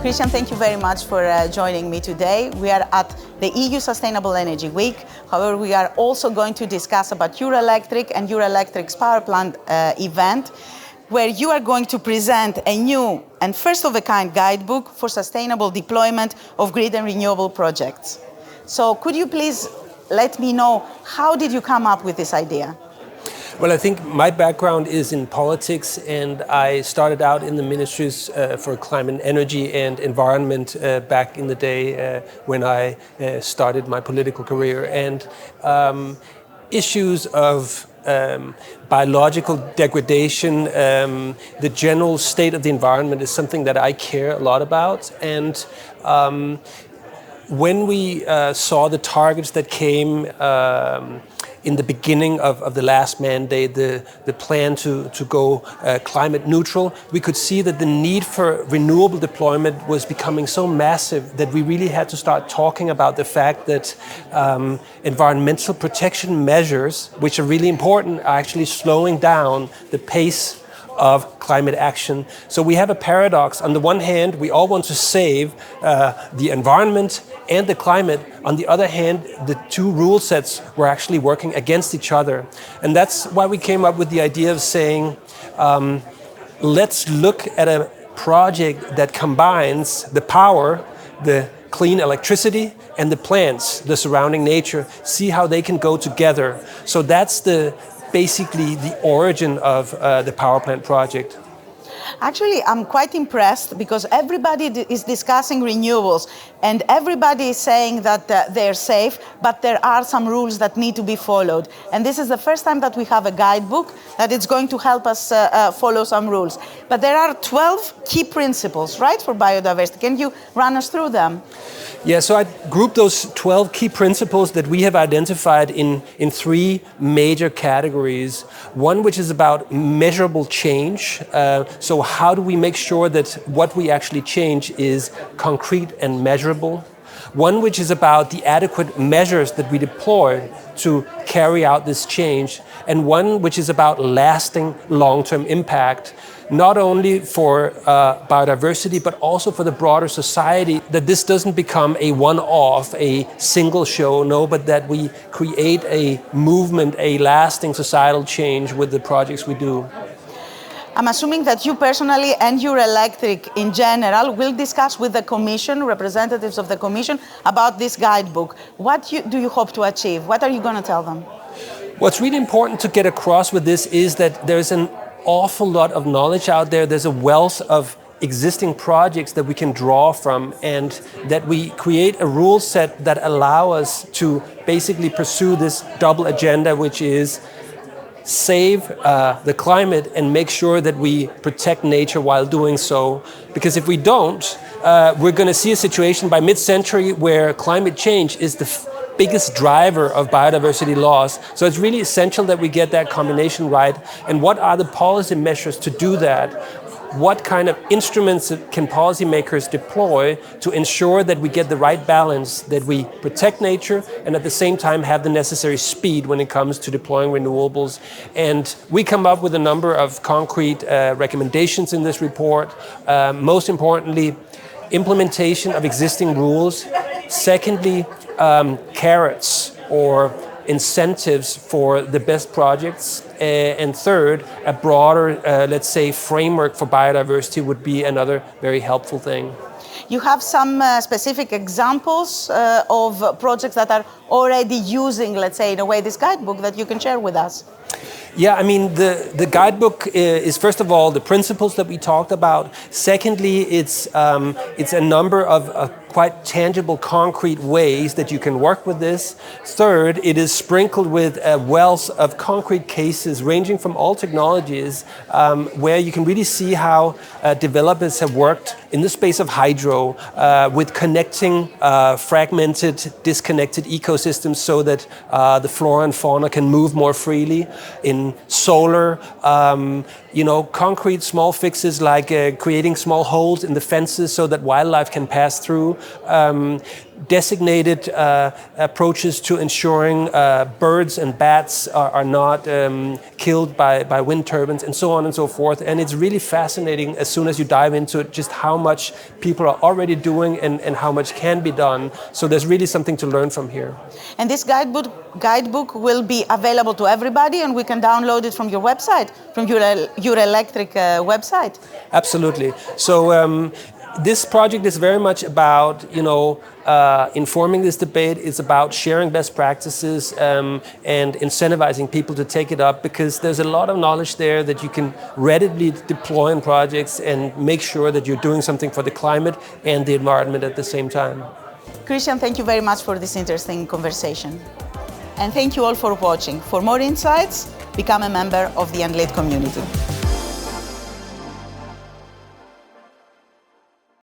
Kristian, thank you very much for joining me today. We are at the EU Sustainable Energy Week. However, we are also going to discuss about Eurelectric and Eurelectric's power plant event, where you are going to present a new and first-of-a-kind guidebook for sustainable deployment of grid and renewable projects. So could you please let me know, how did you come up with this idea? Well, I think my background is in politics, and I started out in the ministries for climate, energy and environment back in the day when I started my political career. And issues of biological degradation, the general state of the environment is something that I care a lot about. And when we saw the targets that came in the beginning of the last mandate, the plan to go climate neutral, we could see that the need for renewable deployment was becoming so massive that we really had to start talking about the fact that environmental protection measures, which are really important, are actually slowing down the pace of climate action. So we have a paradox. On the one hand, we all want to save the environment and the climate. On the other hand, the two rule sets were actually working against each other. And that's why we came up with the idea of saying, let's look at a project that combines the power, the clean electricity, and the plants, the surrounding nature, see how they can go together. So that's basically the origin of the power plant project. Actually, I'm quite impressed because everybody is discussing renewables and everybody is saying that they're safe, but there are some rules that need to be followed. And this is the first time that we have a guidebook that is going to help us follow some rules. But there are 12 key principles, right, for biodiversity. Can you run us through them? Yeah, so I grouped those 12 key principles that we have identified in three major categories. One which is about measurable change. So how do we make sure that what we actually change is concrete and measurable? One which is about the adequate measures that we deploy to carry out this change. And one which is about lasting long-term impact, not only for biodiversity, but also for the broader society, that this doesn't become a one-off, a single show, no, but that we create a movement, a lasting societal change with the projects we do. I'm assuming that you personally and Eurelectric in general will discuss with the Commission, representatives of the Commission, about this guidebook. What do you hope to achieve? What are you going to tell them? What's really important to get across with this is that there's an awful lot of knowledge out there. There's a wealth of existing projects that we can draw from, and that we create a rule set that allow us to basically pursue this double agenda, which is save the climate and make sure that we protect nature while doing so. Because if we don't, we're going to see a situation by mid-century where climate change is the biggest driver of biodiversity loss. So it's really essential that we get that combination right. And what are the policy measures to do that? What kind of instruments can policymakers deploy to ensure that we get the right balance, that we protect nature and at the same time have the necessary speed when it comes to deploying renewables? And we come up with a number of concrete recommendations in this report. Most importantly, implementation of existing rules. Secondly, carrots or incentives for the best projects. And third, a broader, let's say, framework for biodiversity would be another very helpful thing. You have some specific examples of projects that are already using, let's say, in a way, this guidebook that you can share with us. Yeah, I mean, the guidebook is, first of all, the principles that we talked about. Secondly, it's a number of quite tangible, concrete ways that you can work with this. Third, it is sprinkled with a wealth of concrete cases ranging from all technologies, where you can really see how developers have worked in the space of hydro with connecting fragmented, disconnected ecosystems so that the flora and fauna can move more freely. In solar, concrete small fixes like creating small holes in the fences so that wildlife can pass through. designated approaches to ensuring birds and bats are not killed by wind turbines, and so on and so forth. And it's really fascinating as soon as you dive into it, just how much people are already doing and how much can be done. So there's really something to learn from here. And this guidebook will be available to everybody, and we can download it from your website, from Eurelectric website. Absolutely. So this project is very much about, informing this debate. It's about sharing best practices and incentivizing people to take it up, because there's a lot of knowledge there that you can readily deploy in projects and make sure that you're doing something for the climate and the environment at the same time. Kristian, thank you very much for this interesting conversation. And thank you all for watching. For more insights, become a member of the Enlit community.